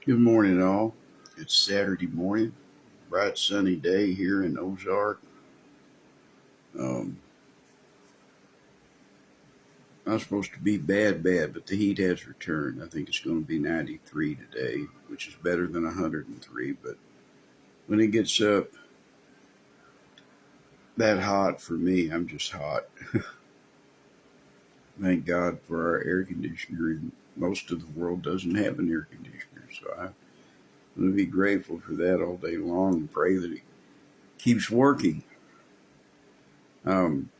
Good morning, all. It's Saturday morning, bright sunny day here in Ozark. Um, Not supposed to be bad, but the heat has returned. I think it's going to be 93 today, which is better than 103. But when it gets up that hot for me, I'm just hot. Thank God for our air conditioner. And most of the world doesn't have an air conditioner, so I'm going to be grateful for that all day long and pray that it keeps working. Um,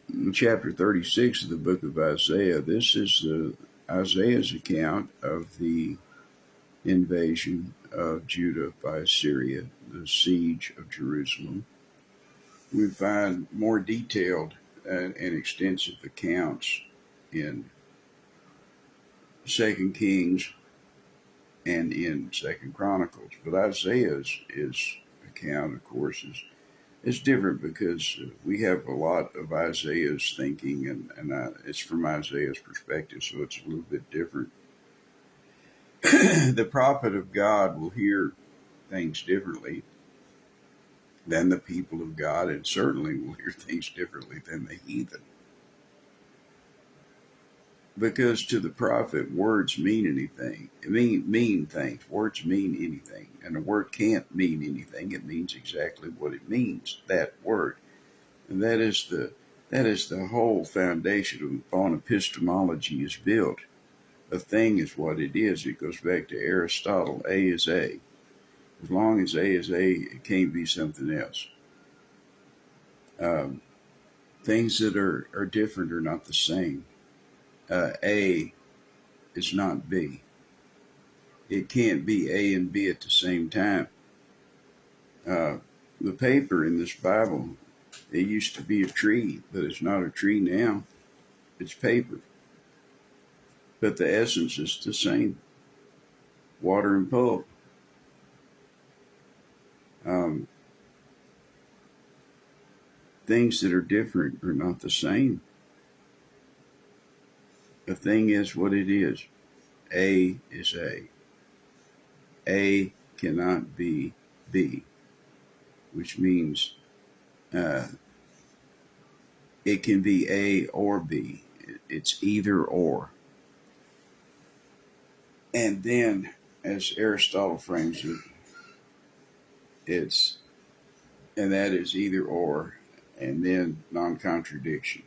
In chapter 36 of the book of Isaiah, this is Isaiah's account of the invasion of Judah by Assyria, the siege of Jerusalem. We find more detailed and extensive accounts in Second Kings and in Second Chronicles, but Isaiah's account, of course, is different because we have a lot of Isaiah's thinking, and it's from Isaiah's perspective, so it's a little bit different. The prophet of God will hear things differently than the people of God, and certainly will hear things differently than the heathen. Because to the prophet, words mean anything. Mean things. Words mean anything, and a word can't mean anything. It means exactly what it means. That word. And that is the whole foundation upon epistemology is built. A thing is what it is. It goes back to Aristotle. A is A. As long as A is A, it can't be something else. Um, Things that are different are not the same. A is not B. It can't be A and B at the same time. The paper in this Bible, it used to be a tree, but it's not a tree now. It's paper. But the essence is the same. Water and pulp. Um, Things that are different are not the same. A thing is what it is. A is A. A cannot be B, which means it can be A or B. It's either or. And then, as Aristotle frames it, and that is either or, and then non-contradiction.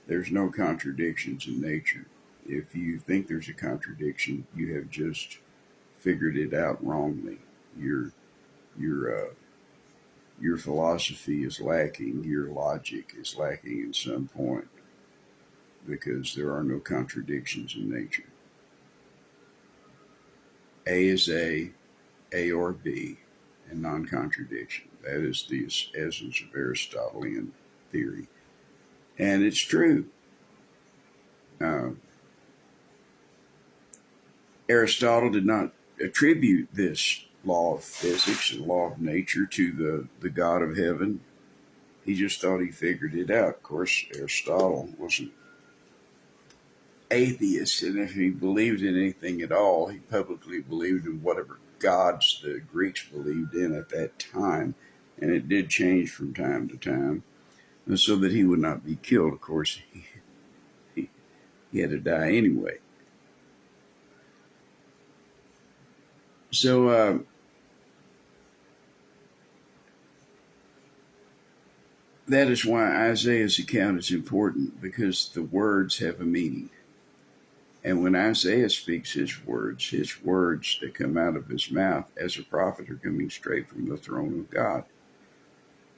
There's no contradictions in nature. If you think there's a contradiction, you have just figured it out wrongly. Your your uh, your philosophy is lacking. Your logic is lacking in some point because there are no contradictions in nature. A is A or B, and non-contradiction. That is the essence of Aristotelian theory, and it's true. Uh, Aristotle did not attribute this law of physics, the law of nature, to the God of heaven. He just thought he figured it out. Of course, Aristotle was an atheist, and if he believed in anything at all, he publicly believed in whatever gods the Greeks believed in at that time, and it did change from time to time, and so that he would not be killed. Of course, he had to die anyway. So that is why Isaiah's account is important, because the words have a meaning. And when Isaiah speaks his words that come out of his mouth as a prophet are coming straight from the throne of God.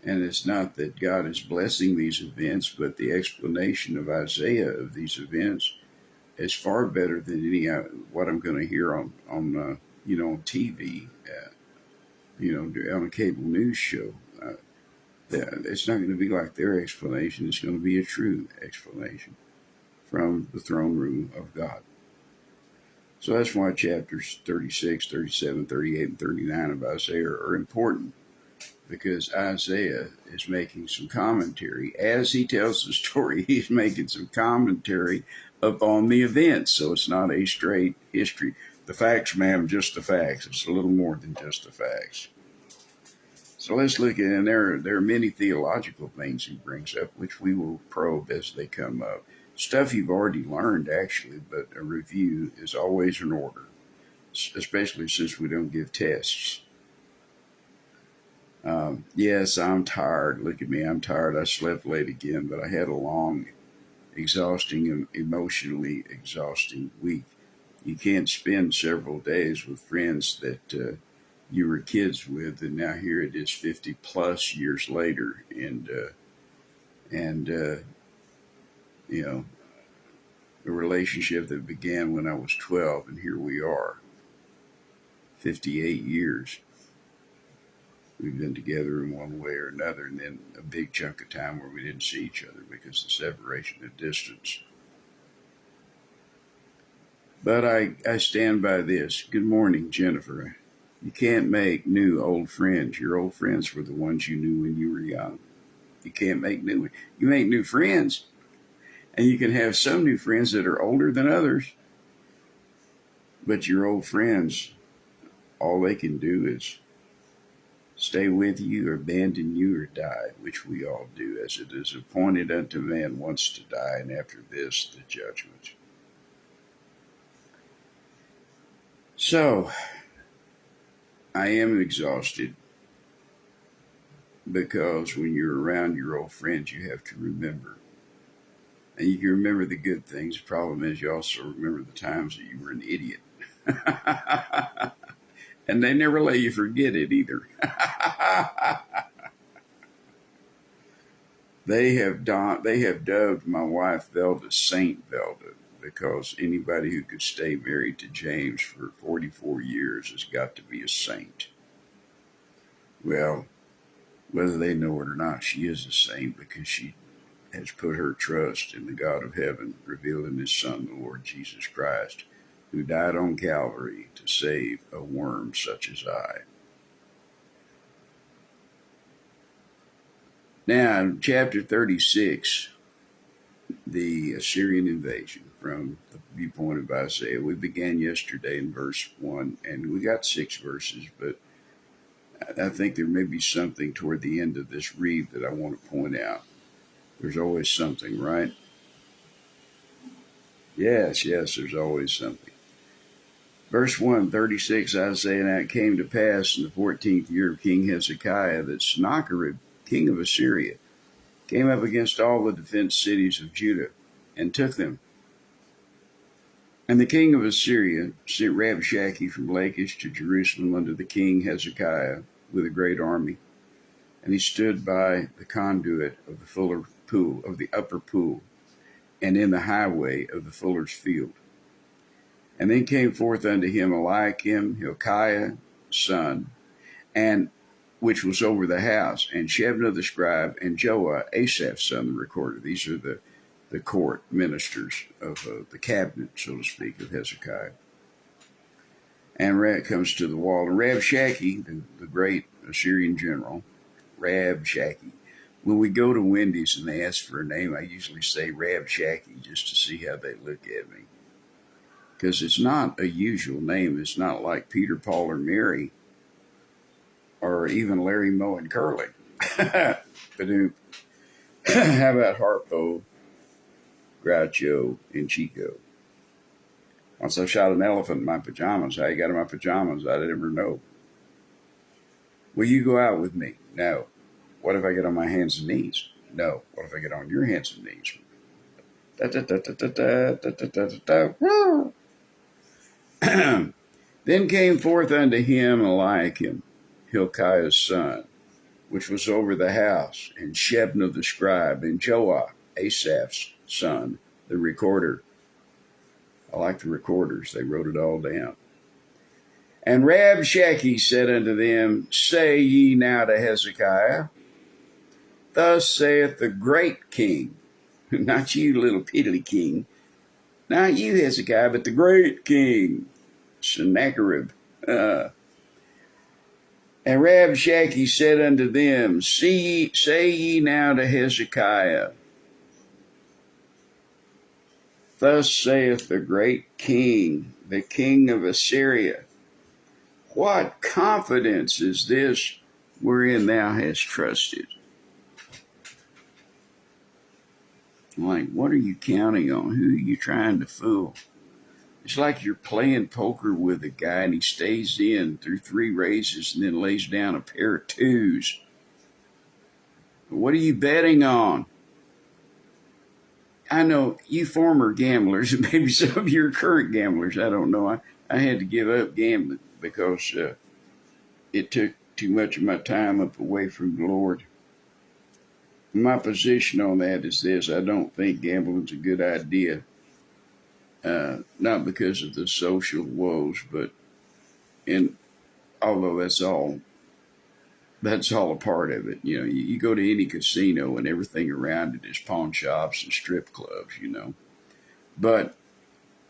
And it's not that God is blessing these events, but the explanation of Isaiah of these events is far better than any what I'm going to hear on on TV, on a cable news show. It's not going to be like their explanation. It's going to be a true explanation from the throne room of God. So that's why chapters 36, 37, 38, and 39 of Isaiah are important, because Isaiah is making some commentary. As he tells the story, he's making some commentary upon the events. So it's not a straight history. The facts, ma'am, just the facts. It's a little more than just the facts. So let's look at, and there are many theological things he brings up, which we will probe as they come up. Stuff you've already learned, actually, but a review is always in order, especially since we don't give tests. Yes, I'm tired. Look at me. I'm tired. I slept late again, but I had a long, exhausting, and emotionally exhausting week. You can't spend several days with friends that you were kids with, and now here it is 50 plus years later. And you know, a relationship that began when I was 12, and here we are, 58 years. We've been together in one way or another, and then a big chunk of time where we didn't see each other because of separation and distance. But I stand by this. Good morning, Jennifer. You can't make new old friends. Your old friends were the ones you knew when you were young. You can't make new ones. You make new friends, and you can have some new friends that are older than others. But your old friends, all they can do is stay with you or abandon you or die, which we all do, as it is appointed unto man once to die, and after this, the judgment. So, I am exhausted because when you're around your old friends, you have to remember. And you can remember the good things. The problem is you also remember the times that you were an idiot. And they never let you forget it either. They have dubbed my wife Velda Saint Velda, because anybody who could stay married to James for 44 years has got to be a saint. Well, whether they know it or not, she is a saint because she has put her trust in the God of heaven, revealed in his Son, the Lord Jesus Christ, who died on Calvary to save a worm such as I. Now, in chapter 36, the Assyrian invasion from the viewpoint of Isaiah, we began yesterday in verse 1, and we got 6 verses, but I think there may be something toward the end of this read that I want to point out. There's always something, right? Yes, there's always something. Verse 1, 36, Isaiah, and it came to pass in the 14th year of King Hezekiah that Sennacherib, king of Assyria, came up against all the defense cities of Judah and took them. And the king of Assyria sent Rabshakeh from Lachish to Jerusalem unto the king Hezekiah with a great army. And he stood by the conduit of the fuller pool, of the upper pool, and in the highway of the fuller's field. And then came forth unto him Eliakim, Hilkiah, son, and which was over the house, and Shebna the scribe, and Joah, Asaph's son, the recorder. These are the court ministers of the cabinet, so to speak, of Hezekiah. And Rab comes to the wall. And Rabshakeh, the great Assyrian general, Rabshakeh. When we go to Wendy's and they ask for a name, I usually say Rabshakeh just to see how they look at me. Because it's not a usual name. It's not like Peter, Paul, or Mary, or even Larry, Moe, and Curly. But how about Harpo, Groucho, and Chico? Once I shot an elephant in my pajamas. How you got in my pajamas? I didn't ever know. Will you go out with me? No. What if I get on my hands and knees? No. What if I get on your hands and knees? Then came forth unto him Eliakim, Hilkiah's son, which was over the house, and Shebna the scribe, and Joah, Asaph's son, the recorder. I like the recorders. They wrote it all down. And Rabshakeh said unto them, Say ye now to Hezekiah, Thus saith the great king, not you, little piddly king, not you, Hezekiah, but the great king, Sennacherib. And Rabshakeh said unto them, Say ye now to Hezekiah, Thus saith the great king, the king of Assyria. What confidence is this wherein thou hast trusted? Like, what are you counting on? Who are you trying to fool? It's like you're playing poker with a guy and he stays in through 3 raises and then lays down a pair of 2s. What are you betting on? I know you former gamblers, and maybe some of your current gamblers, I don't know. I had to give up gambling because it took too much of my time up away from the Lord. My position on that is this: I don't think gambling's a good idea. Not because of the social woes, but although that's all a part of it. You go to any casino and everything around it is pawn shops and strip clubs, but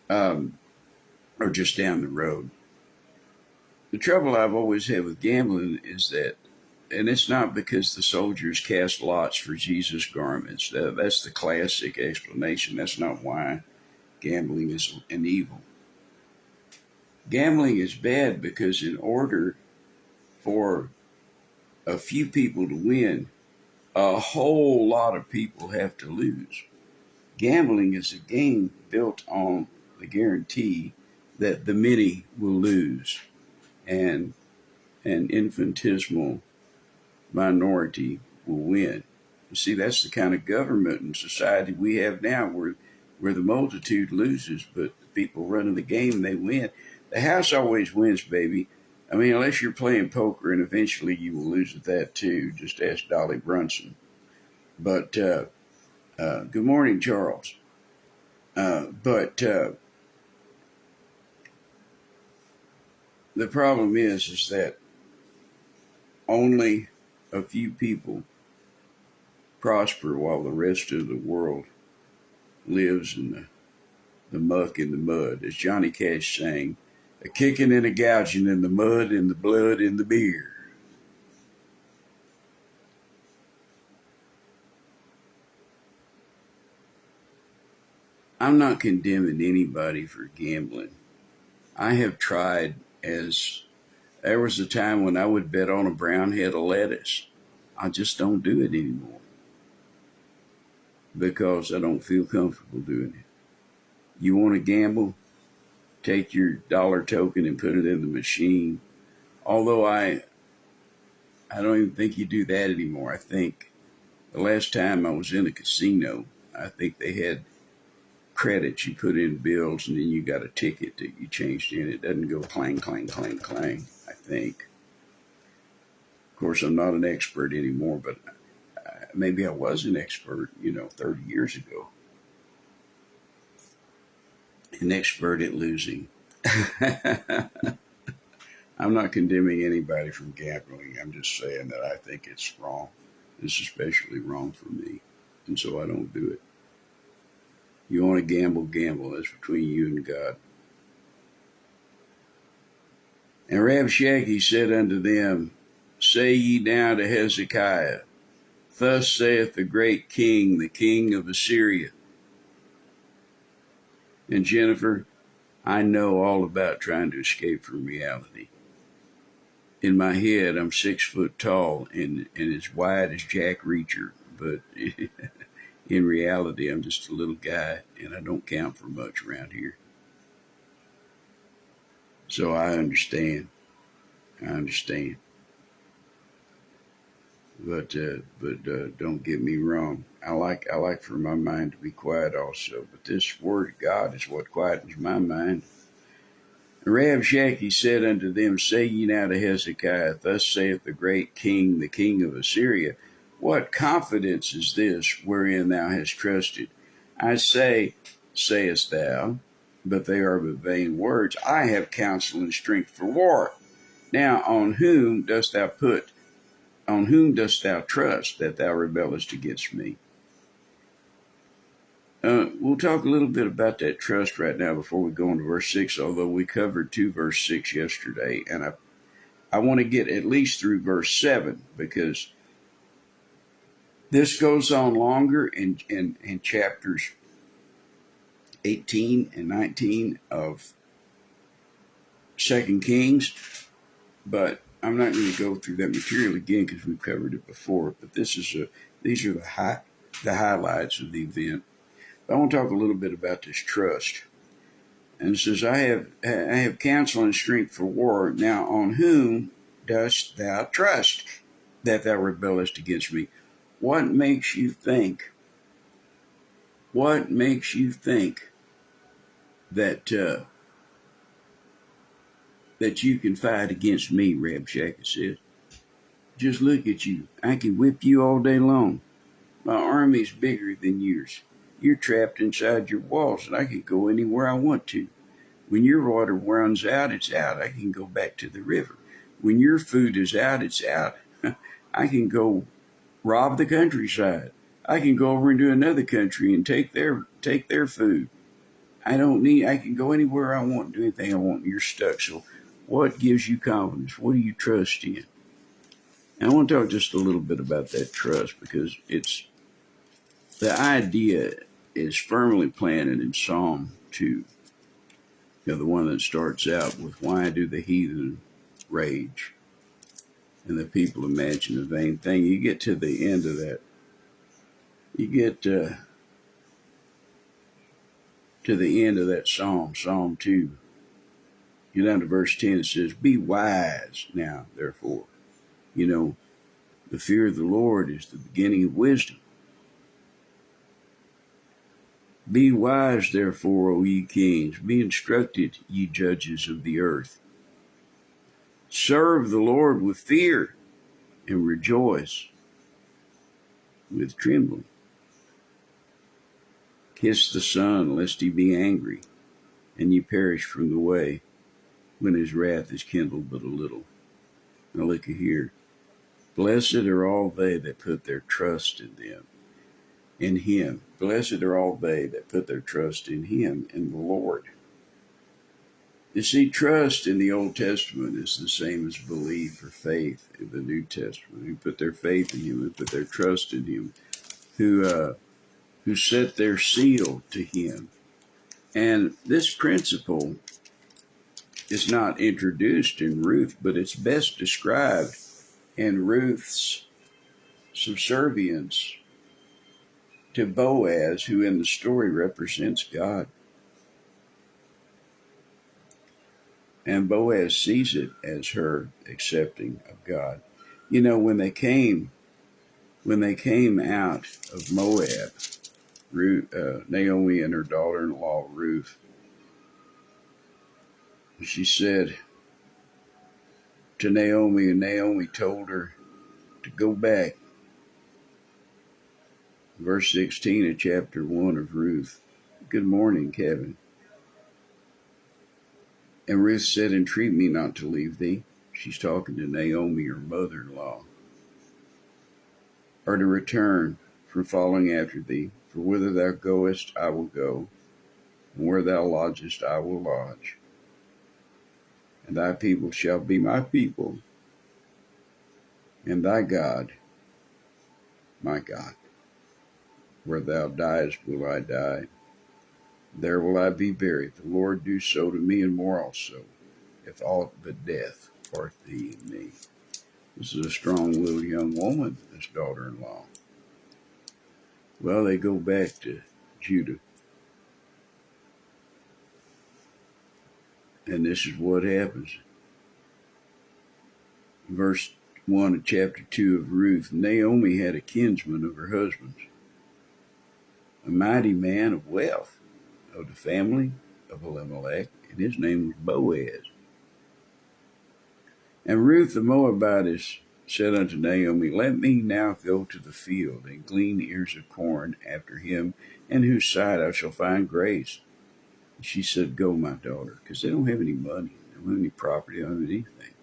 or just down the road. The trouble I've always had with gambling is that, and it's not because the soldiers cast lots for Jesus' garments. That's the classic explanation. That's not why gambling is an evil. Gambling is bad because in order for a few people to win, a whole lot of people have to lose. Gambling is a game built on the guarantee that the many will lose and an infinitesimal minority will win. You see, that's the kind of government and society we have now where the multitude loses, but the people running the game, they win. The house always wins, baby. I mean, unless you're playing poker, and eventually you will lose at that too. Just ask Dolly Brunson. But good morning, Charles. But the problem is that only a few people prosper while the rest of the world lives in the muck and the mud. As Johnny Cash sang, a kicking and a gouging in the mud and the blood and the beer. I'm not condemning anybody for gambling. I have tried. There was a time when I would bet on a brown head of lettuce. I just don't do it anymore because I don't feel comfortable doing it. You want to gamble? Take your dollar token and put it in the machine. Although I don't even think you do that anymore. I think the last time I was in a casino, I think they had credits. You put in bills and then you got a ticket that you changed in. It doesn't go clang, clang, clang, clang, I think. Of course, I'm not an expert anymore, but maybe I was an expert, 30 years ago. An expert at losing. I'm not condemning anybody from gambling. I'm just saying that I think it's wrong. It's especially wrong for me. And so I don't do it. You want to gamble, gamble. That's between you and God. And Rabshakeh said unto them, Say ye now to Hezekiah, Thus saith the great king, the king of Assyria. And Jennifer, I know all about trying to escape from reality. In my head, I'm 6 foot tall and as wide as Jack Reacher, but in reality, I'm just a little guy and I don't count for much around here. So I understand. But don't get me wrong. I like for my mind to be quiet also. But this word of God is what quietens my mind. And Rabshakeh said unto them, Say ye now to Hezekiah, Thus saith the great king, the king of Assyria, What confidence is this wherein thou hast trusted? I say, sayest thou, but they are but vain words. I have counsel and strength for war. Now on whom dost thou trust that thou rebellest against me? We'll talk a little bit about that trust right now before we go into verse 6, although we covered 2 verse 6 yesterday. And I want to get at least through verse 7 because this goes on longer in chapters 18 and 19 of Second Kings, but I'm not going to go through that material again because we've covered it before. But these are the highlights of the event. But I want to talk a little bit about this trust. And it says, I have counsel and strength for war. Now on whom dost thou trust that thou rebellest against me? What makes you think? What makes you think that that you can fight against me? Rabshakeh says. Just look at you. I can whip you all day long. My army's bigger than yours. You're trapped inside your walls, and I can go anywhere I want to. When your water runs out, it's out. I can go back to the river. When your food is out, it's out. I can go rob the countryside. I can go over into another country and take their food. I can go anywhere I want, do anything I want. You're stuck. So what gives you confidence? What do you trust in? And I want to talk just a little bit about that trust, because the idea is firmly planted in Psalm 2. The one that starts out with, why do the heathen rage and the people imagine a vain thing? You get to the end of that. You get to the end of that Psalm 2. Get down to verse 10, it says, be wise now, therefore. The fear of the Lord is the beginning of wisdom. Be wise, therefore, O ye kings. Be instructed, ye judges of the earth. Serve the Lord with fear and rejoice with trembling. Kiss the Son, lest he be angry, and ye perish from the way, when his wrath is kindled but a little. Now look at here. Blessed are all they that put their trust in him. Blessed are all they that put their trust in him, in the Lord. You see, trust in the Old Testament is the same as belief or faith in the New Testament. Who put their faith in him, who put their trust in him, who set their seal to him. And this principle is not introduced in Ruth, but it's best described in Ruth's subservience to Boaz, who in the story represents God. And Boaz sees it as her accepting of God. When they came out of Moab, Naomi and her daughter-in-law Ruth, she said to Naomi, and Naomi told her to go back. Verse 16 of chapter 1 of Ruth. Good morning, Kevin. And Ruth said, entreat me not to leave thee. She's talking to Naomi, her mother-in-law. Or to return from following after thee. For whither thou goest, I will go. And where thou lodgest, I will lodge. And thy people shall be my people. And thy God, my God. Where thou diest will I die. There will I be buried. The Lord do so to me, and more also, if aught but death part thee and me. This is a strong-willed young woman, this daughter-in-law. Well, they go back to Judah. And this is what happens. Verse 1 of chapter 2 of Ruth. Naomi had a kinsman of her husband's, a mighty man of wealth, of the family of Elimelech, and his name was Boaz. And Ruth the Moabitess said unto Naomi, let me now go to the field and glean ears of corn after him, in whose sight I shall find grace. And she said, go, my daughter, because they don't have any money, they don't have any property, they don't have anything.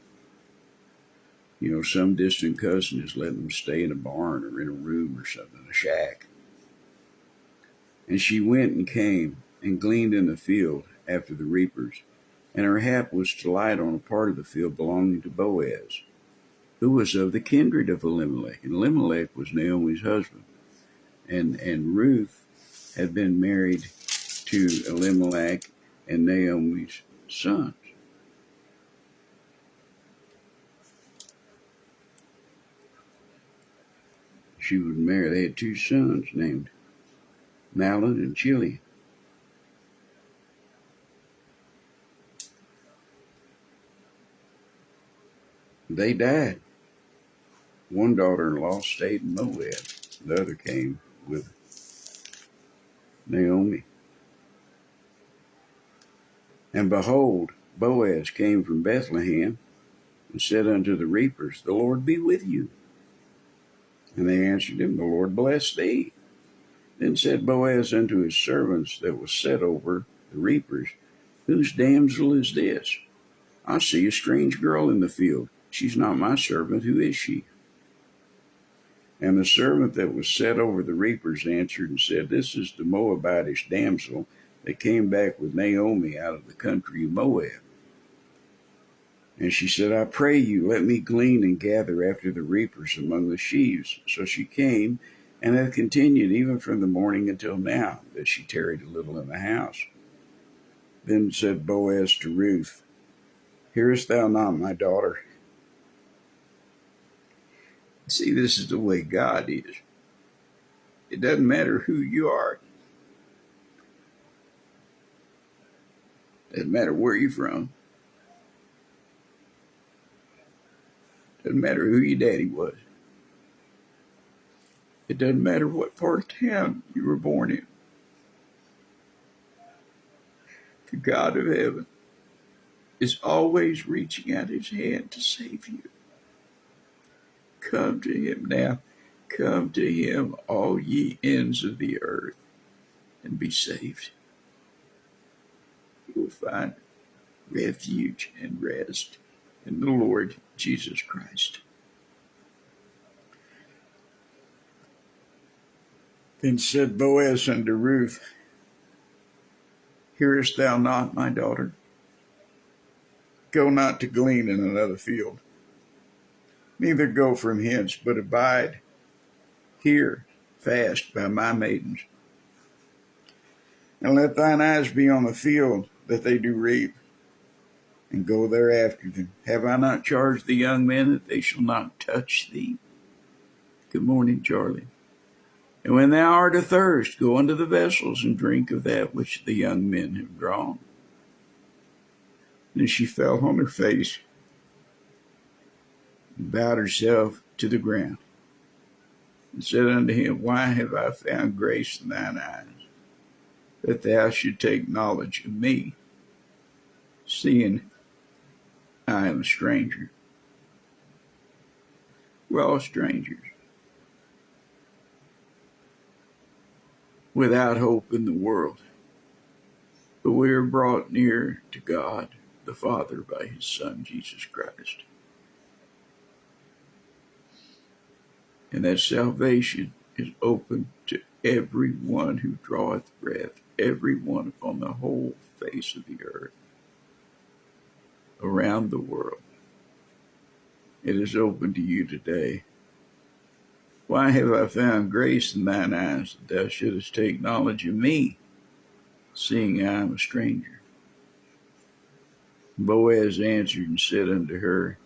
Some distant cousin is letting them stay in a barn or in a room or something, a shack. And she went and came and gleaned in the field after the reapers. And her hap was to light on a part of the field belonging to Boaz, who was of the kindred of Elimelech. And Elimelech was Naomi's husband. And Ruth had been married to Elimelech and Naomi's sons. she was married. They had two sons named Mahlon and Chilion. They died. One daughter-in-law stayed in Moab. The other came with Naomi. And behold, Boaz came from Bethlehem and said unto the reapers, The Lord be with you. And they answered him, The Lord bless thee. Then said Boaz unto his servants that was set over the reapers, Whose damsel is this? I see a strange girl in the field. She's not my servant. Who is she? And the servant that was set over the reapers answered and said, This is the Moabitish damsel that came back with Naomi out of the country of Moab. And she said, I pray you, let me glean and gather after the reapers among the sheaves. So she came, and hath continued even from the morning until now, that she tarried a little in the house. Then said Boaz to Ruth, Hearest thou not, my daughter? See, this is the way God is. It doesn't matter who you are. It doesn't matter where you're from. It doesn't matter who your daddy was. It doesn't matter what part of town you were born in. The God of heaven is always reaching out his hand to save you. Come to him now. Come to him, all ye ends of the earth, and be saved. You will find refuge and rest in the Lord Jesus Christ. Then said Boaz unto Ruth, Hearest thou not, my daughter? Go not to glean in another field, neither go from hence, but abide here fast by my maidens. And let thine eyes be on the field that they do reap, and go there after them. Have I not charged the young men that they shall not touch thee? Good morning, Charlie. And when thou art athirst, go unto the vessels and drink of that which the young men have drawn. And she fell on her face and bowed herself to the ground, and said unto him, Why have I found grace in thine eyes, that thou should take knowledge of me, seeing I am a stranger? We're all strangers, without hope in the world, but we are brought near to God the Father by his Son, Jesus Christ. And that salvation is open to every one who draweth breath, every one upon the whole face of the earth, around the world. It is open to you today. Why have I found grace in thine eyes, that thou shouldest take knowledge of me, seeing I am a stranger? Boaz answered and said unto her,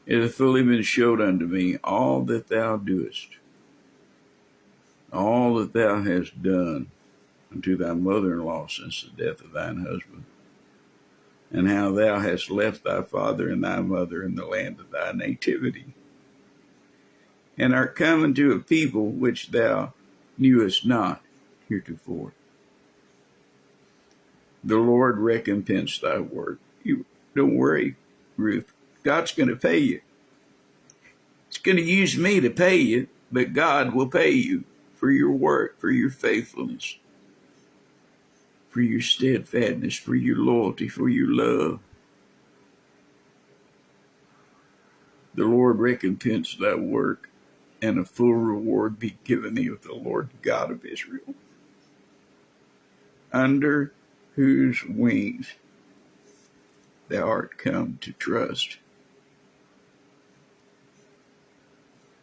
It hath fully been showed unto me all that thou doest, all that thou hast done unto thy mother-in-law since the death of thine husband, and how thou hast left thy father and thy mother in the land of thy nativity, and art come unto a people which thou knewest not heretofore. The Lord recompense thy work. You don't worry, Ruth. God's going to pay you. It's going to use me to pay you, but God will pay you for your work, for your faithfulness, for your steadfastness, for your loyalty, for your love. The Lord recompense thy work, and a full reward be given thee of the Lord God of Israel, under whose wings thou art come to trust.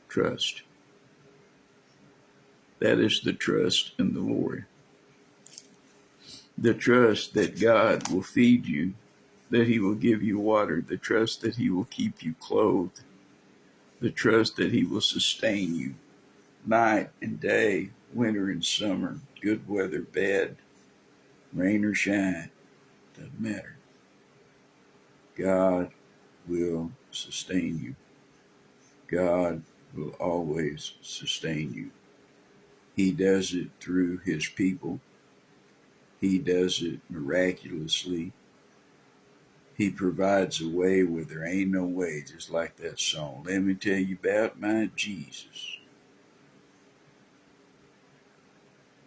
Trust. That is the trust in the Lord. The trust that God will feed you, that he will give you water, the trust that he will keep you clothed, the trust that he will sustain you, night and day, winter and summer, good weather, bad, rain or shine, doesn't matter. God will sustain you. God will always sustain you. He does it through his people. He does it miraculously. He provides a way where there ain't no way, just like that song. Let me tell you about my Jesus.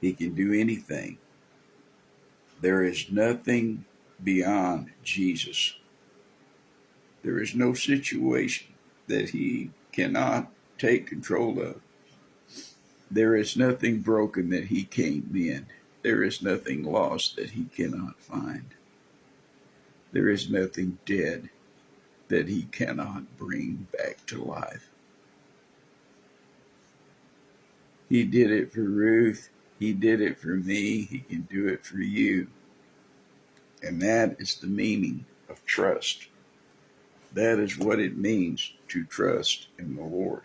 He can do anything. There is nothing beyond Jesus. There is no situation that he cannot take control of. There is nothing broken that he can't mend. There is nothing lost that he cannot find. There is nothing dead that he cannot bring back to life. He did it for Ruth. He did it for me. He can do it for you. And that is the meaning of trust. That is what it means to trust in the Lord.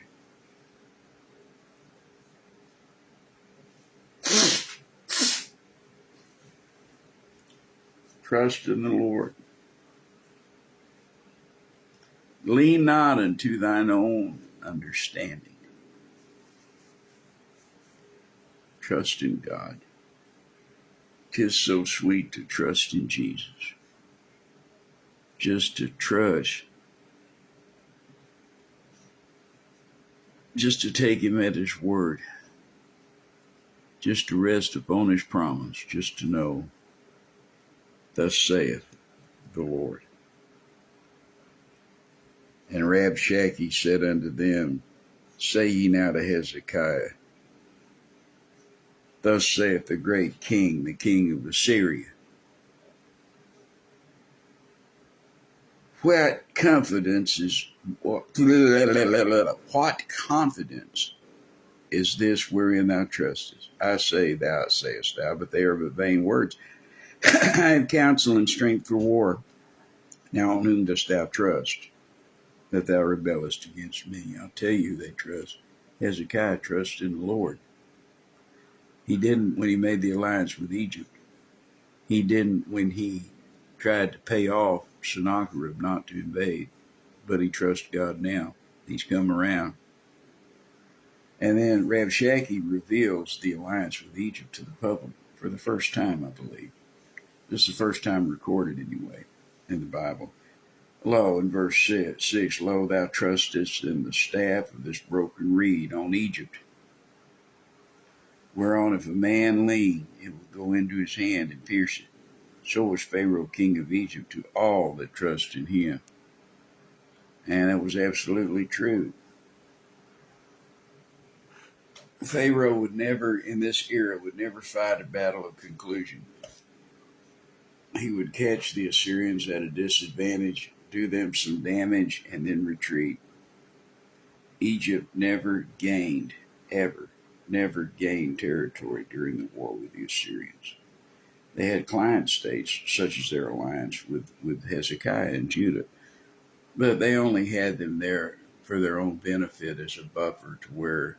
Trust in the Lord. Lean not unto thine own understanding. Trust in God. 'Tis so sweet to trust in Jesus. Just to trust. Just to take him at his word. Just to rest upon his promise. Just to know, thus saith the Lord. And Rabshakeh said unto them, say ye now to Hezekiah, thus saith the great king, the king of Assyria, what confidence is this wherein thou trustest? I say, thou sayest thou, but they are but vain words. I have counsel and strength for war. Now on whom dost thou trust, that thou rebellest against me? I'll tell you they trust. Hezekiah trusts in the Lord. He didn't when he made the alliance with Egypt. He didn't when he tried to pay off Sennacherib not to invade. But he trusts God now. He's come around. And then Rabshakeh reveals the alliance with Egypt to the public for the first time, I believe. This is the first time recorded anyway in the Bible. Lo, in verse 6, lo, thou trustest in the staff of this broken reed on Egypt, whereon if a man lean, it will go into his hand and pierce it. So was Pharaoh king of Egypt to all that trust in him. And it was absolutely true. Pharaoh would never, in this era, would never fight a battle of conclusion. He would catch the Assyrians at a disadvantage, do them some damage, and then retreat. Egypt never gained, ever, never gained territory during the war with the Assyrians. They had client states, such as their alliance with Hezekiah and Judah, but they only had them there for their own benefit as a buffer to where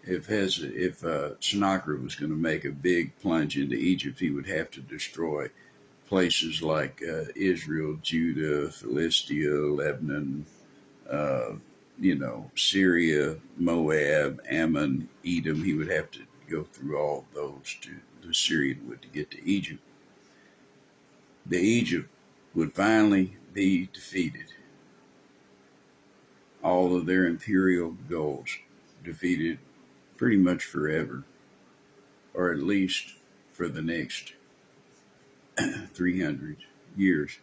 if Sennacherib was going to make a big plunge into Egypt, he would have to destroy places like Israel, Judah, Philistia, Lebanon, uh, Syria, Moab, Ammon, Edom. He would have to go through all those to the Syrian would to get to Egypt. The Egypt would finally be defeated. All of their imperial goals defeated pretty much forever, or at least for the next 300 years.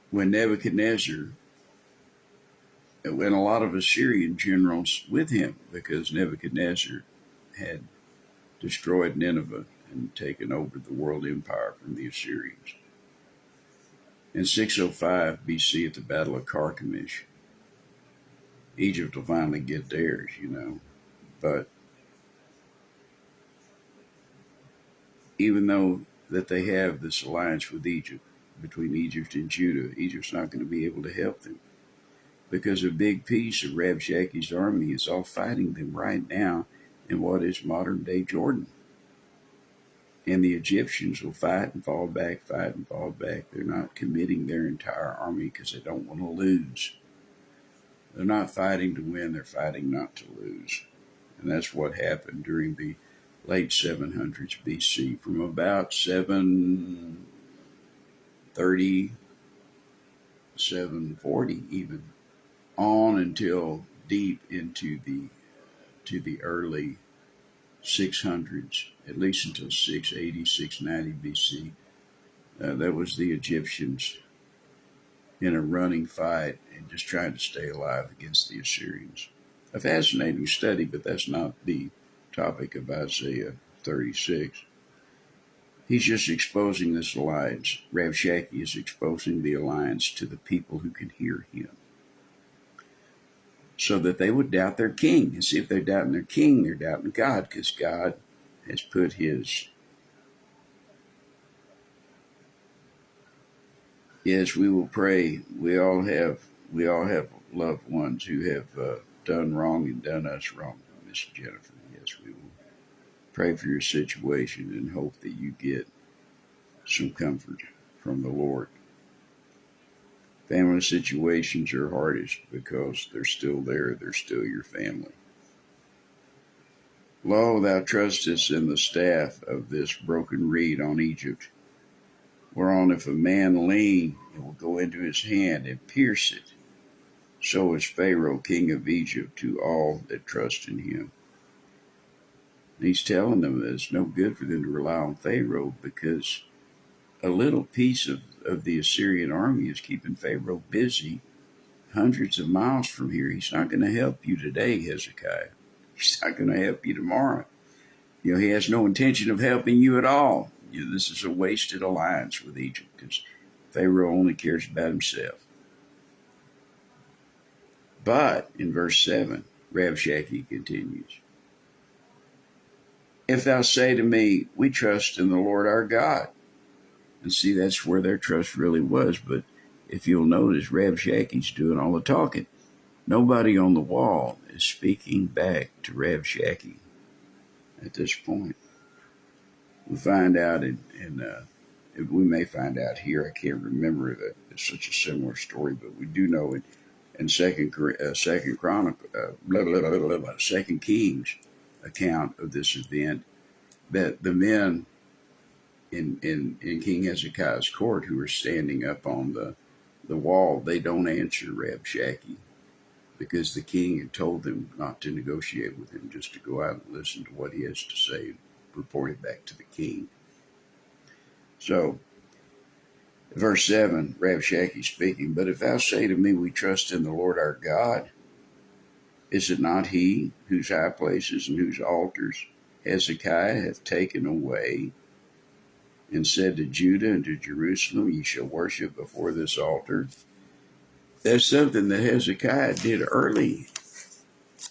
When Nebuchadnezzar, and a lot of Assyrian generals with him, because Nebuchadnezzar had destroyed Nineveh and taken over the world empire from the Assyrians. In 605 BC at the Battle of Carchemish, Egypt will finally get theirs, but even though that they have this alliance with Egypt, between Egypt and Judah, Egypt's not going to be able to help them. because a big piece of Rabshakeh's army is all fighting them right now in what is modern day Jordan. And the Egyptians will fight and fall back, fight and fall back. They're not committing their entire army because they don't want to lose. They're not fighting to win, they're fighting not to lose. And that's what happened during the late 700s BC, from about 730, 740 even, on until deep into the early 600s, at least until 680, 690 BC. That was the Egyptians in a running fight and just trying to stay alive against the Assyrians. A fascinating study, but that's not the topic of Isaiah 36. He's just exposing this alliance. Rabshakeh is exposing the alliance to the people who can hear him, so that they would doubt their king. And see, if they're doubting their king, they're doubting God, because God has put his. Yes, we will pray. We all have loved ones who have done wrong and done us wrong, Miss Jennifer. Yes, we will pray for your situation and hope that you get some comfort from the Lord. Family situations are hardest because they're still there. They're still your family. Lo, thou trustest in the staff of this broken reed on Egypt, whereon if a man lean, it will go into his hand and pierce it. So is Pharaoh, king of Egypt, to all that trust in him. And he's telling them that it's no good for them to rely on Pharaoh, because a little piece of the Assyrian army is keeping Pharaoh busy hundreds of miles from here. He's not going to help you today, Hezekiah. He's not going to help you tomorrow. He has no intention of helping you at all. This is a wasted alliance with Egypt, because Pharaoh only cares about himself. But in verse 7, Rabshakeh continues, if thou say to me, we trust in the Lord our God. And see, that's where their trust really was. But if you'll notice, Rabshakeh's doing all the talking. Nobody on the wall is speaking back to Rabshakeh at this point. We find out we may find out here. I can't remember that it's such a similar story, but we do know in Second Kings account of this event, that the men in King Hezekiah's court who are standing up on the wall, they don't answer Rabshakeh, because the king had told them not to negotiate with him, just to go out and listen to what he has to say and report it back to the king. So, verse 7, Rabshakeh speaking, but if thou say to me, we trust in the Lord our God, is it not he whose high places and whose altars Hezekiah hath taken away, and said to Judah and to Jerusalem, ye shall worship before this altar? That's something that Hezekiah did early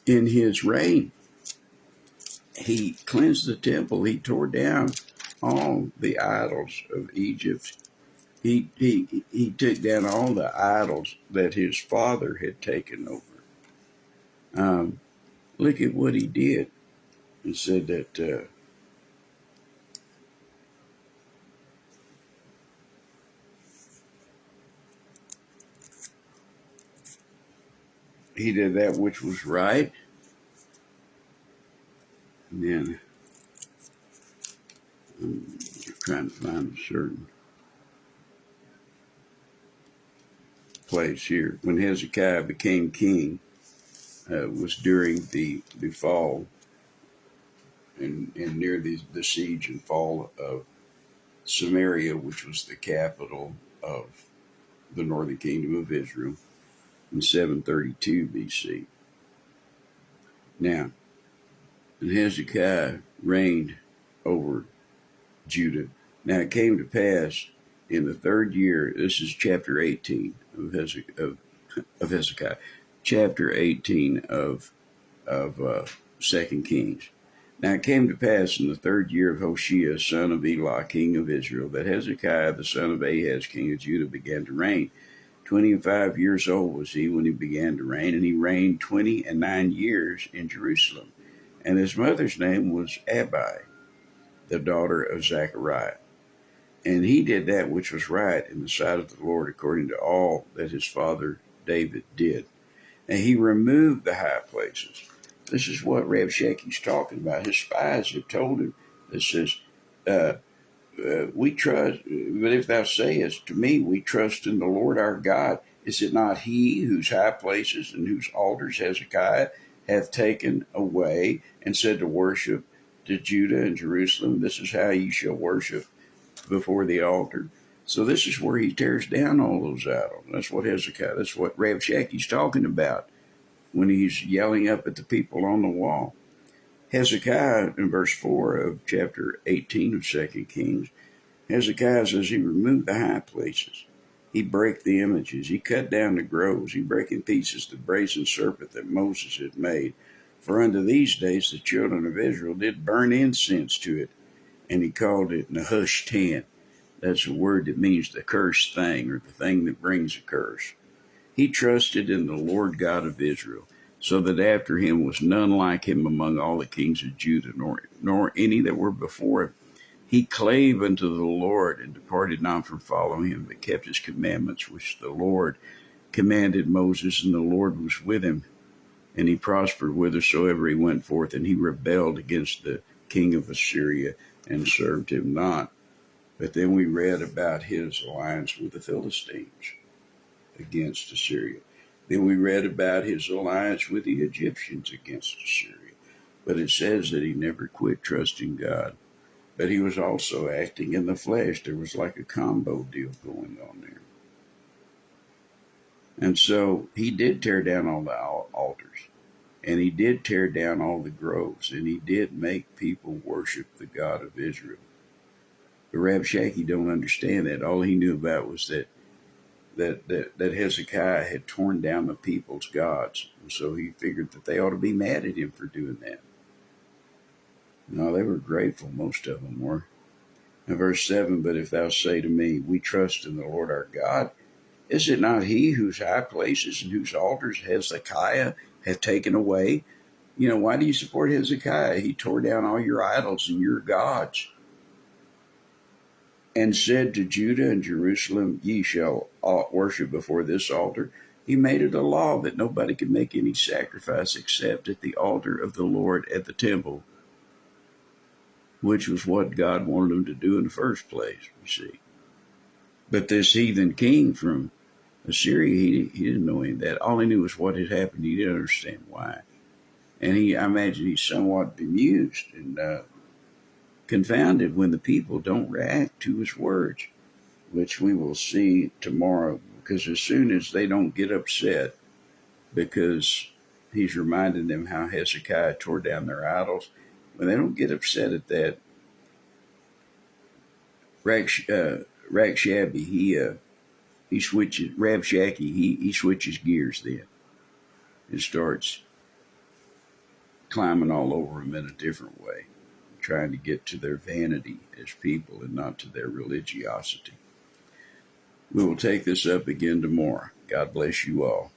in his reign. He cleansed the temple. He tore down all the idols of Egypt. He took down all the idols that his father had taken over. Look at what he did. He said that he did that which was right. And then I'm trying to find a certain place here. When Hezekiah became king, was during the fall and near the siege and fall of Samaria, which was the capital of the northern kingdom of Israel, in 732 BC. Now, and Hezekiah reigned over Judah. Now it came to pass in the third year, this is chapter 18 of Hezekiah, chapter 18 of 2 Kings. Now it came to pass in the third year of Hoshea, son of Elah, king of Israel, that Hezekiah, the son of Ahaz, king of Judah, began to reign 25 years old was he when he began to reign, and he reigned 20 and 9 years in Jerusalem. And his mother's name was Abi, the daughter of Zechariah. And he did that which was right in the sight of the Lord, according to all that his father David did. And he removed the high places. This is what Rabshakeh's talking about. His spies have told him, it says, we trust, but if thou sayest to me, we trust in the Lord our God, is it not he whose high places and whose altars Hezekiah hath taken away, and said to worship to Judah and Jerusalem, this is how ye shall worship before the altar? So this is where he tears down all those idols. That's what Rabshakeh's talking about when he's yelling up at the people on the wall. Hezekiah, in verse 4 of chapter 18 of 2 Kings, Hezekiah says he removed the high places. He brake the images. He cut down the groves. He brake in pieces the brazen serpent that Moses had made. For unto these days the children of Israel did burn incense to it. And he called it Nehushtan. That's a word that means the cursed thing, or the thing that brings a curse. He trusted in the Lord God of Israel, so that after him was none like him among all the kings of Judah, nor any that were before him. He clave unto the Lord, and departed not from following him, but kept his commandments, which the Lord commanded Moses, and the Lord was with him. And he prospered whithersoever he went forth, and he rebelled against the king of Assyria, and served him not. But then we read about his alliance with the Philistines against Assyria. Then we read about his alliance with the Egyptians against Assyria. But it says that he never quit trusting God. But he was also acting in the flesh. There was like a combo deal going on there. And so he did tear down all the altars. And he did tear down all the groves. And he did make people worship the God of Israel. But Rabshakeh don't understand that. All he knew about was that Hezekiah had torn down the people's gods. And so he figured that they ought to be mad at him for doing that. No, they were grateful, most of them were. In verse 7, but if thou say to me, we trust in the Lord our God, is it not he whose high places and whose altars Hezekiah hath taken away? Why do you support Hezekiah? He tore down all your idols and your gods, and said to Judah and Jerusalem, ye shall worship before this altar. He made it a law that nobody could make any sacrifice except at the altar of the Lord at the temple, which was what God wanted them to do in the first place, you see. But this heathen king from Assyria, he didn't know any of that. All he knew was what had happened. He didn't understand why. And I imagine he's somewhat bemused and confounded when the people don't react to his words, which we will see tomorrow. Because as soon as they don't get upset, because he's reminding them how Hezekiah tore down their idols, when they don't get upset at that, Rabshakeh, he switches gears then and starts climbing all over them in a different way, trying to get to their vanity as people and not to their religiosity. We will take this up again tomorrow. God bless you all.